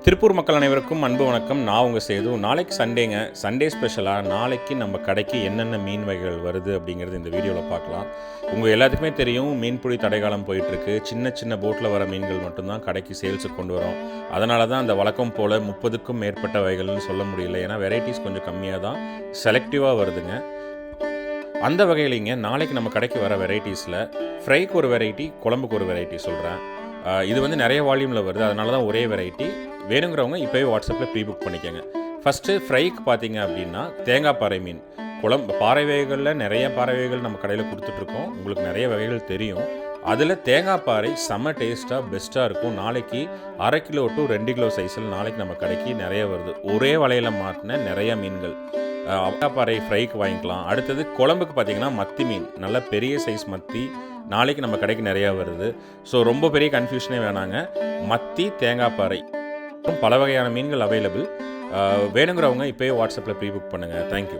திருப்பூர் மக்கள் அனைவருக்கும் அன்பு வணக்கம். நான் உங்கள் சேது. நாளைக்கு சண்டேங்க. சண்டே ஸ்பெஷலாக நாளைக்கு நம்ம கடைக்கு என்னென்ன மீன் வகைகள் வருது அப்படிங்கிறது இந்த வீடியோவில் பார்க்கலாம். உங்கள் எல்லாத்துக்குமே தெரியும், மீன்பிடி தடைக்காலம் போயிட்டுருக்கு. சின்ன சின்ன போட்டில் வர மீன்கள் மட்டும்தான் கடைக்கு சேல்ஸுக்கு கொண்டு வரோம். அதனால தான் அந்த வழக்கம் போல் 30க்கும் மேற்பட்ட வகைகள்னு சொல்ல முடியல. ஏன்னா வெரைட்டிஸ் கொஞ்சம் கம்மியாக தான் செலக்டிவாக வருதுங்க. அந்த வகையிலிங்க நாளைக்கு நம்ம கடைக்கு வர வெரைட்டிஸில் ஃப்ரைக்கு ஒரு வெரைட்டி, குழம்புக்கு ஒரு வெரைட்டி சொல்கிறேன். இது வந்து நிறைய வால்யூமில் வருது, அதனால தான் ஒரே வெரைட்டி. வேணுங்கிறவங்க இப்போவே வாட்ஸ்அப்பில் ப்ரீ புக் பண்ணிக்கோங்க. ஃபஸ்ட்டு ஃப்ரைக்கு பார்த்தீங்க அப்படின்னா தேங்காய் பாறை மீன். பாறை வகைகளில் நிறைய பாறை வகைகள் நம்ம கடையில் கொடுத்துட்ருக்கோம். உங்களுக்கு நிறைய வகைகள் தெரியும். அதில் தேங்காய் பாறை செம்ம டேஸ்ட்டாக பெஸ்ட்டாக இருக்கும். நாளைக்கு 1/2 கிலோ டு 2 கிலோ சைஸில் நாளைக்கு நம்ம கடைக்கு நிறைய வருது. ஒரே வலையில் மாட்டின நிறைய மீன்கள். பாறை ஃப்ரைக்கு வாங்கிக்கலாம். அடுத்தது குழம்புக்கு பார்த்திங்கன்னா மத்தி மீன், நல்ல பெரிய சைஸ் மத்தி நாளைக்கு நம்ம கடைக்கு நிறையா வருது. ஸோ ரொம்ப பெரிய கன்ஃபியூஷனே வேணாங்க. மத்தி, தேங்காய் பாறை, பல வகையான மீன்கள் அவைலபிள். வேணுங்கிறவங்க இப்போயே வாட்ஸ்அப்பில் ப்ரீ புக் பண்ணுங்கள். தேங்க்யூ.